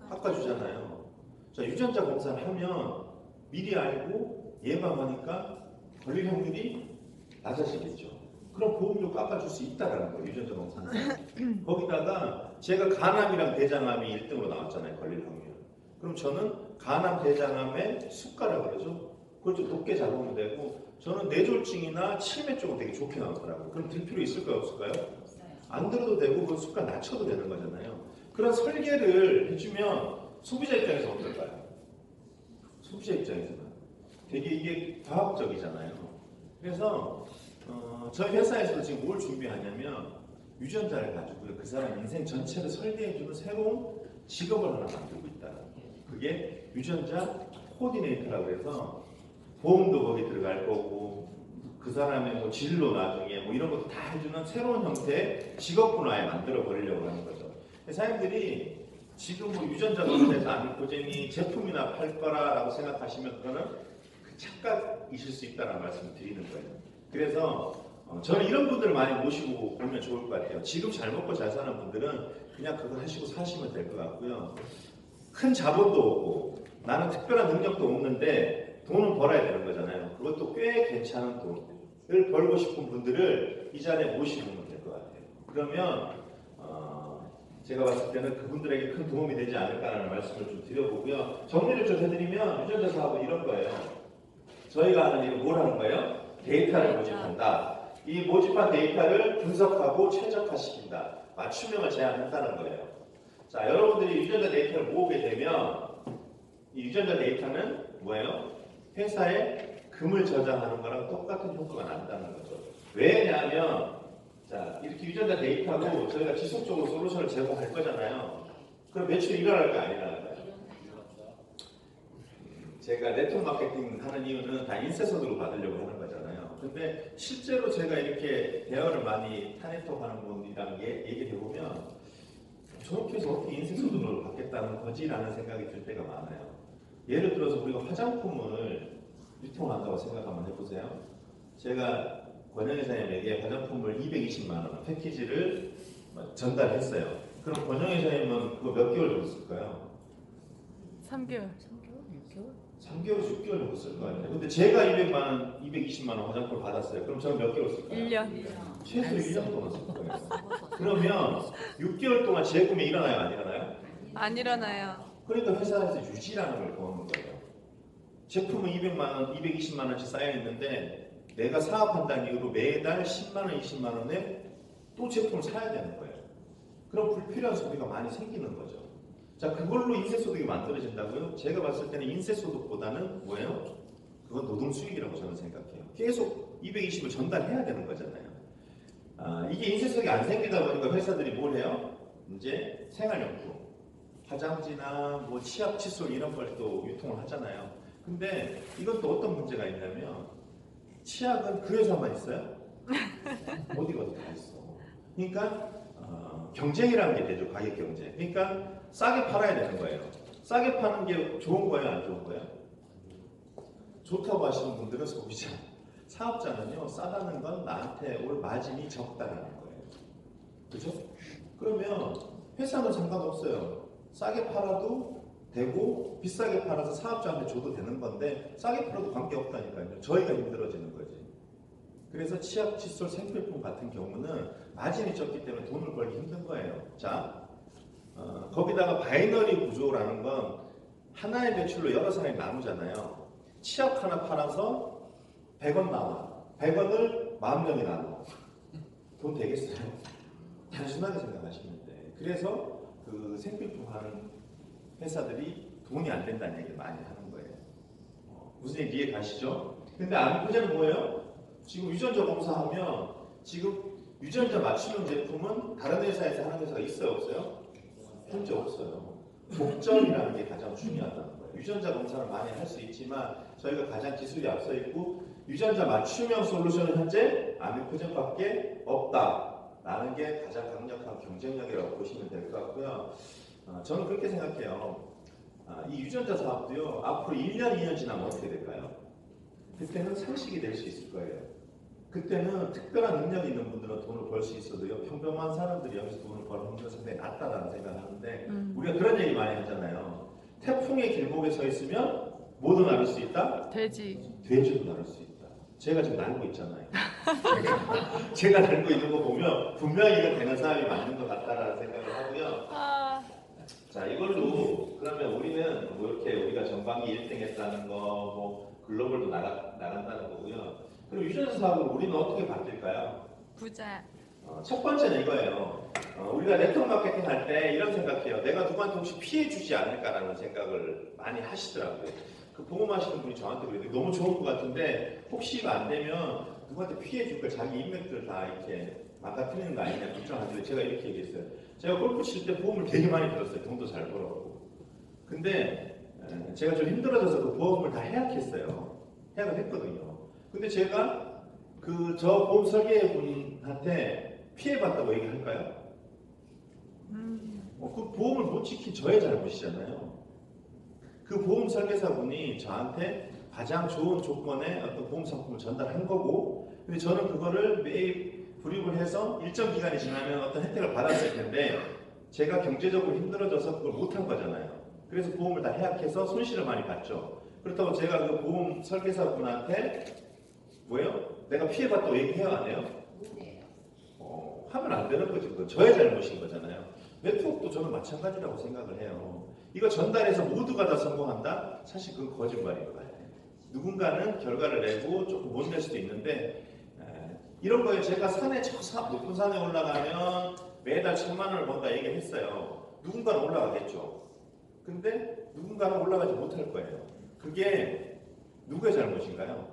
깎아주잖아요. 자, 유전자 검사를 하면 미리 알고 예방하니까 걸릴 확률이 낮아지겠죠. 그럼 보험료 깎아줄 수 있다라는 거예요, 유전자 검사는. 거기다가 제가 간암이랑 대장암이 1등으로 나왔잖아요, 걸릴 확률. 그럼 저는 간암, 대장암의 수가라고 그러죠. 그걸 좀 높게 잡으면 되고 저는 뇌졸중이나 치매 쪽은 되게 좋게 나왔더라고요. 그럼 들 필요 있을까요, 없을까요? 안 들어도 되고 그 수가 낮춰도 되는 거잖아요. 그런 설계를 해주면 소비자 입장에서 어떨까요? 소비자 입장에서는 되게 이게 과학적이잖아요. 그래서 저희 회사에서 지금 뭘 준비하냐면 유전자를 가지고 그 사람 인생 전체를 설계해주는 새로운 직업을 하나 만들고 있다. 그게 유전자 코디네이터라고 해서 보험도 거기 들어갈 거고 그 사람의 뭐 진로 나중에 뭐 이런 것도 다 해주는 새로운 형태의 직업 분야에 만들어 버리려고 하는 거죠. 사람들이 지금 뭐 유전자 검사에서 아미코젠이 제품이나 팔 거라고 생각하시면 그거는 그 착각이실 수 있다는 말씀을 드리는 거예요. 그래서 저는 이런 분들을 많이 모시고 보면 좋을 것 같아요. 지금 잘 먹고 잘 사는 분들은 그냥 그거 하시고 사시면 될 것 같고요. 큰 자본도 없고 나는 특별한 능력도 없는데 돈은 벌어야 되는 거잖아요. 그것도 꽤 괜찮은 돈을 벌고 싶은 분들을 이 자리에 모시면 될 것 같아요. 그러면 제가 봤을 때는 그분들에게 큰 도움이 되지 않을까라는 말씀을 좀 드려보고요. 정리를 좀 해드리면 유전자 사업은 이런 거예요. 저희가 하는 일은 뭘 하는 거예요? 데이터를 모집한다. 이 모집한 데이터를 분석하고 최적화시킨다. 맞춤형을 제안한다는 거예요. 자, 여러분들이 유전자 데이터를 모으게 되면 이 유전자 데이터는 뭐예요? 회사에 금을 저장하는 거랑 똑같은 효과가 난다는 거죠. 왜냐하면 자, 이렇게 유전자 데이터로 저희가 지속적으로 솔루션을 제공할 거잖아요. 그럼 매출이 일어날까요? 안 일어날까요? 제가 네트워크 마케팅 하는 이유는 다 인쇄소득을 받으려고 하는 거잖아요. 근데 실제로 제가 이렇게 대화를 많이 타네톡하는 분이랑 얘기해 보면 저렇게 해서 어떻게 인쇄소득을 받겠다는 거지라는 생각이 들 때가 많아요. 예를 들어서 우리가 화장품을 유통한다고 생각 한번 해보세요. 제가 권영회사님에게 화장품을 220만 원 패키지를 전달했어요. 그럼 권영회사님은 그거 몇 개월 정도 쓸까요?
3개월.
3개월, 6개월 정도 쓸 거 아니에요. 근데 제가 200만 원, 220만 원 화장품을 받았어요. 그럼 저는 몇 개월 쓸까요?
1년.
최소 1년 동안 쓸 거예요. 그러면 6개월 동안 재구매 일어나요? 안 일어나요?
안 일어나요.
그러니까 회사에서 유지라는 걸 거는 거예요. 제품은 200만 원, 220만 원씩 쌓여 있는데 내가 사업한다는 이유로 매달 10만 원, 20만 원에 또 제품을 사야 되는 거예요. 그럼 불필요한 소비가 많이 생기는 거죠. 자, 그걸로 인쇄소득이 만들어진다고요? 제가 봤을 때는 인쇄소득보다는 뭐예요? 그건 노동수익이라고 저는 생각해요. 계속 220을 전달해야 되는 거잖아요. 이게 인쇄소득이 안 생기다 보니까 회사들이 뭘 해요? 이제 생활용품, 화장지나 뭐 치약, 칫솔 이런 걸 또 유통을 하잖아요. 근데 이건 또 어떤 문제가 있냐면 치약은 그 회사만 있어요? 어디 다 있어. 그러니까 경쟁이라는 게 되죠. 가격 경쟁. 그러니까 싸게 팔아야 되는 거예요. 싸게 파는 게 좋은 거예요? 안 좋은 거예요? 좋다고 하시는 분들은 소비자. 사업자는요. 싸다는 건 나한테 올 마진이 적다라는 거예요. 그죠? 그러면 회사는 상관없어요. 싸게 팔아도 되고 비싸게 팔아서 사업자한테 줘도 되는 건데 싸게 팔아도 관계없다니까요. 저희가 힘들어지는 거지. 그래서 치약, 칫솔, 생필품 같은 경우는 마진이 적기 때문에 돈을 벌기 힘든 거예요. 자, 거기다가 바이너리 구조라는 건 하나의 매출로 여러 사람이 나누잖아요. 치약 하나 팔아서 100원 나와. 100원을 10,000명이 나눠. 돈 되겠어요? 단순하게 생각하시면 돼. 그래서 그 생필품 하는 회사들이 돈이 안 된다는 얘기를 많이 하는 거예요. 무슨 얘기 이해 가시죠? 근데 문제는 뭐예요? 지금 유전자 검사하면 지금 유전자 맞춤형 제품은 다른 회사에서 하는 회사가 있어요? 없어요? 현재 없어요. 독점이라는 게 가장 중요하다는 거예요. 유전자 검사를 많이 할 수 있지만 저희가 가장 기술이 앞서 있고 유전자 맞춤형 솔루션은 현재 아미코젠밖에 없다라는 게 가장 강력한 경쟁력이라고 보시면 될 것 같고요. 저는 그렇게 생각해요. 이 유전자 사업도요. 앞으로 1년, 2년 지나면 어떻게 될까요? 그때는 상식이 될 수 있을 거예요. 그때는 특별한 능력이 있는 분들은 돈을 벌 수 있어도요. 평범한 사람들이 여기서 돈을 버는 확률이 상당히 낮다라는 생각을 하는데 우리가 그런 얘기 많이 하잖아요. 태풍의 길목에 서 있으면 뭐도 나를 수 있다?
돼지.
돼지도 나를 수 있다. 제가 지금 날고 있잖아요. 제가 날고 있는 거 보면 분명히 이거 되는 사람이 맞는 것 같다라는 생각을 하고요. 자, 이걸로 그러면 우리는 뭐 이렇게 우리가 전반기 1등 했다는 거, 뭐 글로벌도 나간다는 거고요. 그럼 유전자 사업을 우리는 어떻게 바뀔까요?
부자.
첫 번째는 이거예요. 우리가 네트워크 마케팅 할 때 이런 생각해요. 내가 누구한테 혹시 피해 주지 않을까라는 생각을 많이 하시더라고요. 그 복음하시는 분이 저한테 그래요. 너무 좋은 것 같은데 혹시 이거 안 되면 누구한테 피해 줄 걸 자기 인맥들 다 이렇게 망가뜨리는 거 아니냐 걱정하는데 제가 이렇게 얘기했어요. 제가 골프 칠 때 보험을 되게 많이 들었어요. 돈도 잘 벌었고. 근데 제가 좀 힘들어져서 그 보험을 다 해약했어요. 해약을 했거든요. 근데 제가 저 보험 설계분한테 피해봤다고 얘기할까요? 그 보험을 못 지킨 저의 잘못이잖아요. 그 보험 설계사분이 저한테 가장 좋은 조건의 어떤 보험 상품을 전달한 거고, 근데 저는 그거를 매일 불입을 해서 일정 기간이 지나면 어떤 혜택을 받았을 텐데 제가 경제적으로 힘들어져서 그걸 못한 거잖아요. 그래서 보험을 다 해약해서 손실을 많이 봤죠. 그렇다고 제가 그 보험 설계사분한테 뭐예요? 내가 피해봤다고 얘기해요? 안 해요? 하면 안 되는 거지. 그건 저의 잘못인 거잖아요. 네트워크도 저는 마찬가지라고 생각을 해요. 이거 전달해서 모두가 다 성공한다? 사실 그건 거짓말인 거예요. 누군가는 결과를 내고 조금 못 낼 수도 있는데 이런 거에 제가 산에 높은 산에 올라가면 매달 1,000만 원을 번다 얘기를 했어요. 누군가는 올라가겠죠. 근데 누군가는 올라가지 못할 거예요. 그게 누구의 잘못인가요?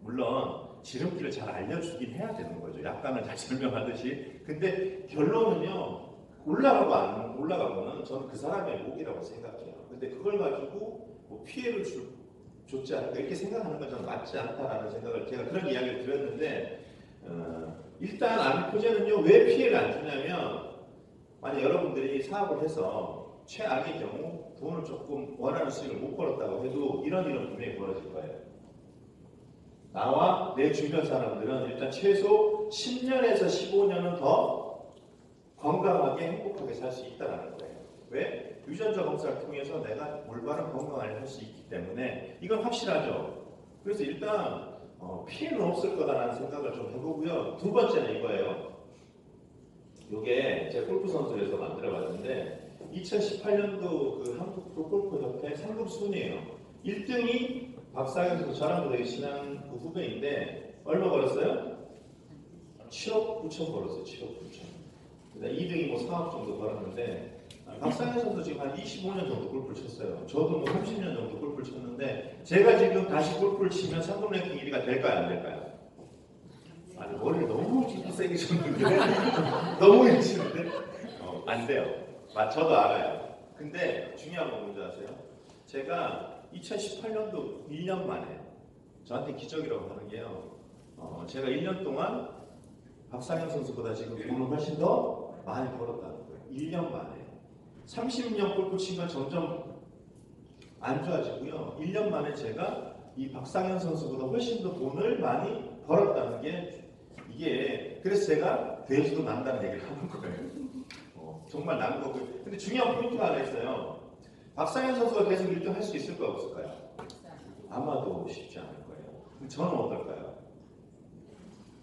물론 지름길을 잘 알려주긴 해야 되는 거죠. 약간은 잘 설명하듯이. 근데 결론은요. 올라가고 안 올라가고는 저는 그 사람의 목이라고 생각해요. 근데 그걸 가지고 뭐 피해를 줬지 않을까 이렇게 생각하는 건 저는 맞지 않다라는 생각을 제가 그런 이야기를 드렸는데 일단 아미코제는요 왜 피해를 안 주냐면 만약 여러분들이 사업을 해서 최악의 경우 돈을 조금 원하는 수익을 못 벌었다고 해도 이런 일은 분명히 벌어질 거예요. 나와 내 주변 사람들은 일단 최소 10년에서 15년은 더 건강하게 행복하게 살 수 있다는 거예요. 왜? 유전자 검사를 통해서 내가 올바른 건강을 할 수 있기 때문에 이건 확실하죠. 그래서 일단 피해는 없을 거다라는 생각을 좀 해보고요. 두 번째는 이거예요. 이게 제가 골프 선수에서 만들어봤는데 2018년도 그 한국 프로골프협회 상금 순위예요. 1등이 박상현 선수 저랑도 되게 친한 그 후배인데 얼마 벌었어요? 7억 9천 벌었어요. 7억 9천. 2등이 뭐 4억 정도 벌었는데 박상현 선수 지금 한 25년 정도 골프를 쳤어요. 저도 뭐 30년 정도 골프를 쳤는데 제가 지금 다시 골프를 치면 상금 랭킹 1위가 될까요? 안 될까요? 아니 머리를 너무 깊이 세게 쳤는데 너무 일치는데 안 돼요. 저도 알아요. 근데 중요한 건 뭔지 아세요? 제가 2018년도 1년 만에 저한테 기적이라고 하는 게요. 제가 1년 동안 박상현 선수보다 지금 돈을 훨씬 더 많이 벌었다는 거예요. 1년 만에. 30년 골프 치면 점점 안 좋아지고요. 1년 만에 제가 이 박상현 선수보다 훨씬 더 돈을 많이 벌었다는 게 이게 그래서 제가 돼지도 난다는 얘기를 하는 거예요. 정말 난 거고요. 근데 중요한 포인트가 하나 있어요. 박상현 선수가 계속 1등 할 수 있을까요? 없을까요? 아마도 쉽지 않을 거예요. 근데 저는 어떨까요?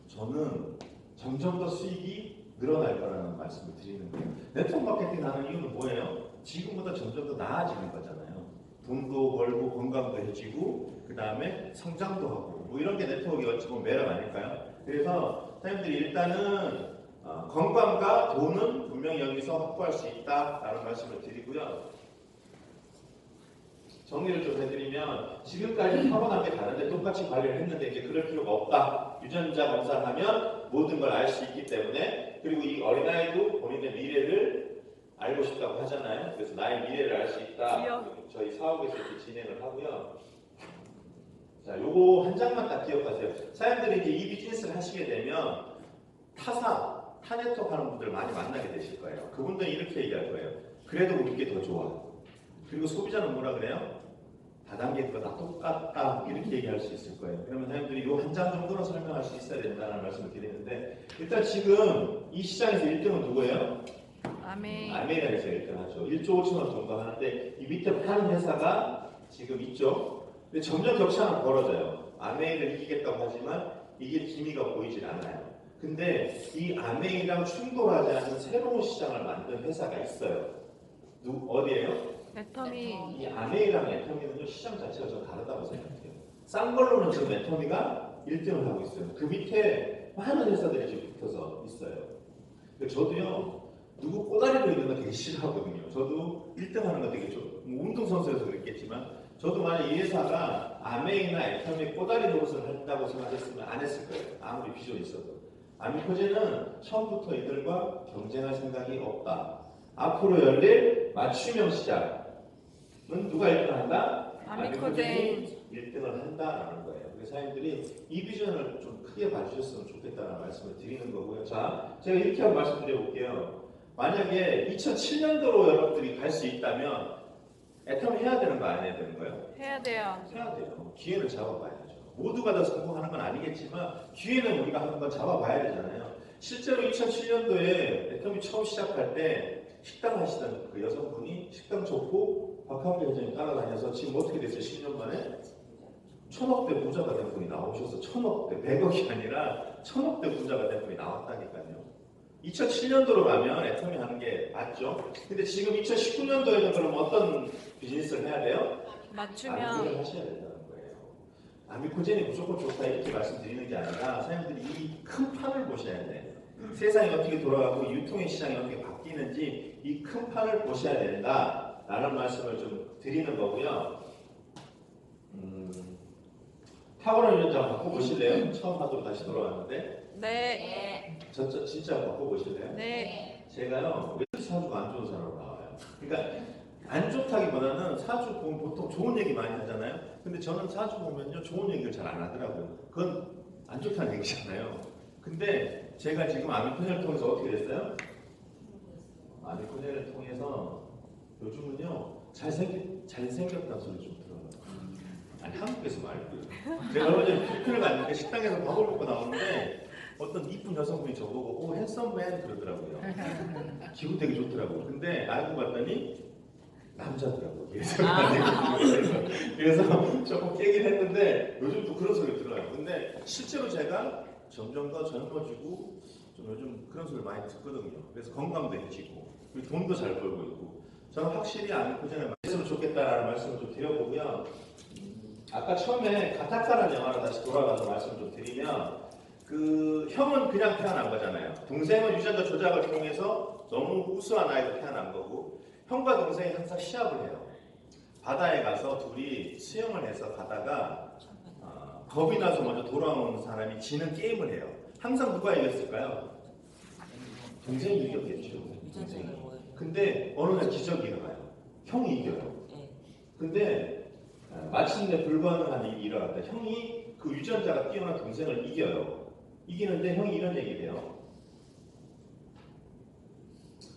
저는 점점 더 수익이 늘어날 거라는 말씀을 드리는 거예요. 네트워크 마케팅 하는 이유는 뭐예요? 지금보다 점점 더 나아지는 거잖아요. 돈도 벌고 건강도 해지고 그 다음에 성장도 하고 뭐 이런 게 네트워크의 어찌 보면 매력 아닐까요? 그래서 사람들이 일단은 건강과 돈은 분명히 여기서 확보할 수 있다라는 말씀을 드리고요. 정리를 좀 해드리면 지금까지 타고난 게 다른데 똑같이 관리를 했는데 이제 그럴 필요가 없다. 유전자 검사를 하면 모든 걸 알 수 있기 때문에 그리고 이 어린아이도 본인의 미래를 알고 싶다고 하잖아요. 그래서 나의 미래를 알 수 있다. 저희 사옥에서 이렇게 진행을 하고요. 자, 요거 한 장만 딱 기억하세요. 사람들이 이제 이 비즈니스를 하시게 되면 타 네트워크 하는 분들 많이 만나게 되실 거예요. 그분들은 이렇게 얘기할 거예요. 그래도 우리 게 더 좋아. 그리고 소비자는 뭐라 그래요? 다단계 거다 똑같다 이렇게 얘기할 수 있을 거예요. 그러면 사람들이 이 한 장 정도는 설명할 수 있어야 된다는 말씀을 드리는데 일단 지금 이 시장에서 1등은 누구예요? 아메이라에서 1등 하죠. 1조 5천원 정도 하는데 이 밑에 파는 회사가 지금 있죠. 근데 점점 격차는 벌어져요. 아메이를 이기겠다고 하지만 이게 기미가 보이질 않아요. 근데 이 아메이랑 충돌하지 않는 새로운 시장을 만든 회사가 있어요. 어디예요?
애터미.
이 아메이랑 애터미는 시장 자체가 좀 다르다고 생각해요. 싼 걸로는 지금 애터미가 1등을 하고 있어요. 그 밑에 많은 회사들이 지금 붙어서 있어요. 근데 저도요, 누구 꼬다리로 있는 거 되게 싫어하거든요. 저도 1등 하는 거 되게 좀, 운동선수여서 그랬겠지만, 저도 만약 이 회사가 아메이나 애터미 꼬다리 노릇을 한다고 생각했으면 안 했을 거예요. 아무리 비전이 있어도. 아미코제는 처음부터 이들과 경쟁할 생각이 없다. 앞으로 열릴 맞춤형 시장은 누가 1등 한다?
아미코제
1등을 한다라는 거예요. 그래서 사람들이 이 비전을 좀 크게 봐주셨으면 좋겠다는 말씀을 드리는 거고요. 자, 제가 이렇게 한번 말씀드려 볼게요. 만약에 2007년도로 여러분들이 갈 수 있다면 애터미 해야 되는 거 안 해야 되는 거예요?
해야 돼요.
해야 돼요. 기회를 잡아봐야죠. 모두가 다 성공하는 건 아니겠지만 기회는 우리가 한번 잡아봐야 되잖아요. 실제로 2007년도에 애터미 처음 시작할 때 식당 하시던 그 여성분이 식당 접고 박한배 회장님 따라다녀서 지금 어떻게 됐어요? 10년 만에 1000억대 부자가 된 분이 나오셔서 1000억대, 100억이 아니라 1000억대 부자가 된 분이 나왔다니까요. 2007년도로 가면 애터미 하는 게 맞죠? 근데 지금 2019년도에는 그럼 어떤 비즈니스를 해야 돼요?
맞춤형.
아미코제를 하셔야 된다는 거예요. 아미코제는 무조건 좋다 이렇게 말씀드리는 게 아니라 사람들이 이 큰 판을 보셔야 돼. 세상이 어떻게 돌아가고 유통의 시장이 어떻게 바뀌는지 이 큰 판을 보셔야 된다라는 말씀을 좀 드리는 거고요. 탁월한 유전자 바꿔보실래요? 처음 하도록 다시 돌아왔는데
네.
저 진짜 바꿔보실래요?
네.
제가요 왜 사주가 안 좋은 사람으로 나와요? 그러니까 안 좋다기보다는 사주 보면 보통 좋은 얘기 많이 하잖아요. 근데 저는 사주 보면요 좋은 얘기를 잘 안 하더라고요. 그건 안 좋다는 얘기잖아요. 근데 제가 지금 아미코넬을 통해서 어떻게 됐어요? 아미코넬을 통해서 요즘은요 잘생겼다는 소리 좀 들어요. 아니 한국에서 말고요. 제가 얼마 전에 필리핀을 갔는데 식당에서 밥을 먹고 나오는데 어떤 이쁜 여성분이 저보고 오 핸섬맨 그러더라고요. 기분 되게 좋더라고요. 근데 알고 봤더니 남자더라고요. 그래서 조금 깨긴 했는데 요즘도 그런 소리 들어요. 근데 실제로 제가 점점 더 젊어지고 좀 요즘 그런 소리 많이 듣거든요. 그래서 건강도 해지고 그리고 돈도 잘 벌고 있고 저는 확실히 아미코넬을 했으면 좋겠다라는 말씀을 좀 드려보고요. 아까 처음에 가타카라는 영화로 다시 돌아가서 말씀을 좀 드리면 그 형은 그냥 태어난 거잖아요. 동생은 유전자 조작을 통해서 너무 우수한 아이로 태어난 거고 형과 동생이 항상 시합을 해요. 바다에 가서 둘이 수영을 해서 가다가 겁이 나서 먼저 돌아오는 사람이 지는 게임을 해요. 항상 누가 이겼을까요? 동생이 이겼겠죠. 동생이. 근데 어느 날 기적이 일어나요. 형이 이겨요. 근데 마침내 불가능한 일이 일어났다. 형이 그 유전자가 뛰어난 동생을 이겨요. 이기는데 형이 이런 얘기를 해요.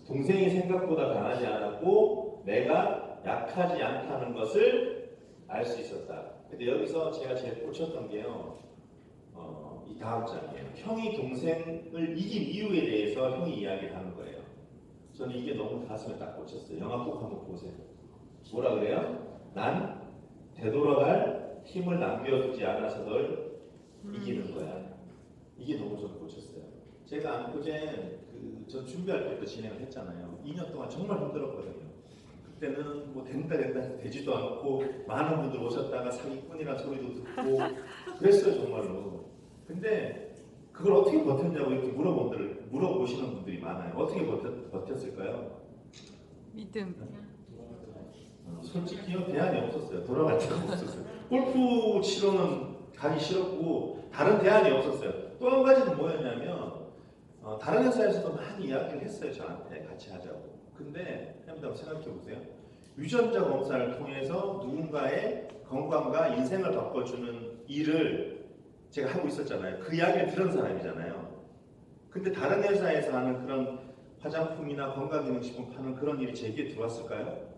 동생이 생각보다 강하지 않았고 내가 약하지 않다는 것을 알 수 있었다. 근데 여기서 제가 제일 꽂혔던 게요. 이 다음 장이에요. 형이 동생을 이긴 이유에 대해서 형이 이야기를 하는 거예요. 저는 이게 너무 가슴에 딱 꽂혔어요. 영화 꼭 한번 보세요. 뭐라 그래요? 난 되돌아갈 힘을 남겨두지 않아서 널 이기는 거야. 이게 너무 저는 꽂혔어요. 제가 안고젠 저 준비할 때부터 진행을 했잖아요. 2년 동안 정말 힘들었거든요. 그때는 뭐 된다 해서 되지도 않고 많은 분들 오셨다가 사기꾼이라는 소리도 듣고 그랬어요 정말로. 근데 그걸 어떻게 버텼냐고 이렇게 물어보시는 분들이 많아요. 어떻게 버텼을까요?
믿음.
솔직히요 대안이 없었어요. 돌아갈 데가 없었어요. 골프 치러는 가기 싫었고 다른 대안이 없었어요. 또 한 가지는 뭐였냐면 다른 회사에서도 많이 이야기를 했어요. 저한테 같이 하자고. 근데 한번 생각해 보세요. 유전자 검사를 통해서 누군가의 건강과 인생을 바꿔주는 일을 제가 하고 있었잖아요. 그 이야기를 들은 사람이잖아요. 근데 다른 회사에서 하는 그런 화장품이나 건강기능식품 파는 그런 일이 제게 들어왔을까요?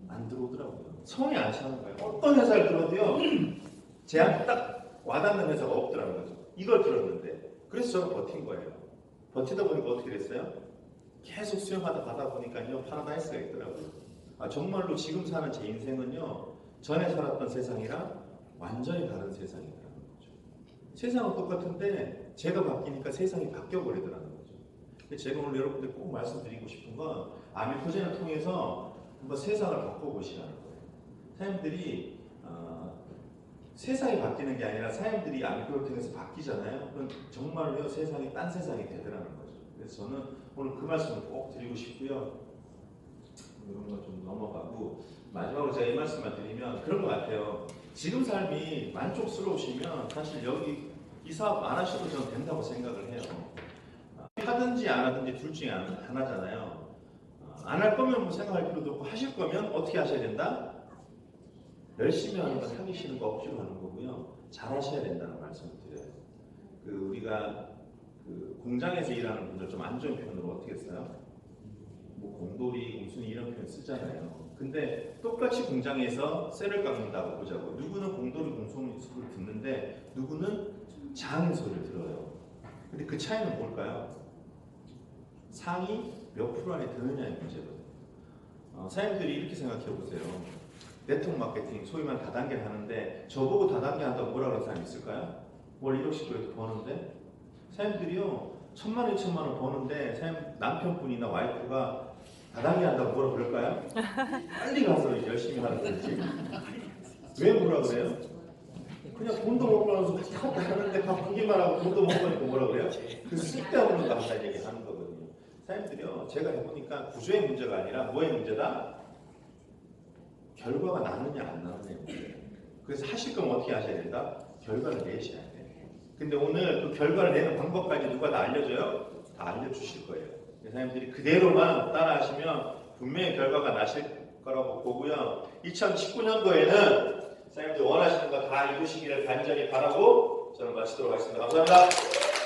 안 들어오더라고요. 성이 안 차는 거예요. 어떤 회사를 들어도요. 제한테 딱 와닿는 회사가 없더라는 거죠. 이걸 들었는데 그래서 저는 버틴 거예요. 버티다 보니까 어떻게 됐어요? 계속 수영하다 가다 보니까요. 파라다이스가 있더라고요. 정말로 지금 사는 제 인생은요. 전에 살았던 세상이랑 완전히 다른 세상이더라는 거죠. 세상은 똑같은데 제가 바뀌니까 세상이 바뀌어버리더라는 거죠. 근데 제가 오늘 여러분들 꼭 말씀드리고 싶은 건 아미코젠을 통해서 한번 세상을 바꿔보시라는 거예요. 사람들이 세상이 바뀌는 게 아니라 사람들이 아미코젠을 통해서 바뀌잖아요. 그럼 정말로 세상이 딴 세상이 되더라는 거죠. 그래서 저는 오늘 그 말씀을 꼭 드리고 싶고요. 이런 거 좀 넘어가고 마지막으로 제가 이 말씀만 드리면 그런 것 같아요. 지금 삶이 만족스러우시면 사실 여기 이 사업 안 하셔도 저는 된다고 생각을 해요. 하든지 안 하든지 둘 중에 하나잖아요. 안 할 거면 뭐 생각할 필요도 없고 하실 거면 어떻게 하셔야 된다? 열심히 하는 건 하기 싫은 거 억지로 하는 거고요. 잘 하셔야 된다는 말씀을 드려요. 우리가 공장에서 일하는 분들 좀 안 좋은 표현으로 어떻게 써요? 뭐 공돌이, 공순이 이런 표현 쓰잖아요. 근데 똑같이 공장에서 쇠를 깎는다고 보자고. 누구는 공돌이, 공순이 소리를 듣는데 누구는 장인 소리를 들어요. 근데 그 차이는 뭘까요? 상이 몇 프로 안에 드느냐의 문제거든요. 사람들이 이렇게 생각해 보세요. 네트워크 마케팅, 소위 말하는 다단계를 하는데 저보고 다단계 한다고 뭐라 그러는 사람이 있을까요? 월 1억씩 그렇게 버는데 사람들이요 1,000만 원, 2,000만 원 버는데 남편분이나 와이프가 다단계 한다고 뭐라 그럴까요? 빨리 가서 열심히 하는 거지. 왜 뭐라 그래요? 그냥 돈도 못 벌어서 하다 하는데 바쁘기만 하고 돈도 못 버니까 뭐라 그래요? 그 쓸데없는 거 한다는 얘기 하는 거거든요. 사람들이요, 제가 해보니까 구조의 문제가 아니라 뭐의 문제다? 결과가 나느냐 안 나느냐의 문제예요. 그래서 하실 거면 어떻게 하셔야 된다? 결과를 내셔야 돼요. 근데 오늘 그 결과를 내는 방법까지 누가 다 알려줘요? 다 알려주실 거예요. 사람들이 그대로만 따라하시면 분명히 결과가 나실 거라고 보고요. 2019년도에는 사장님들 원하시는 거 다 이루시기를 간절히 바라고 저는 마치도록 하겠습니다. 감사합니다.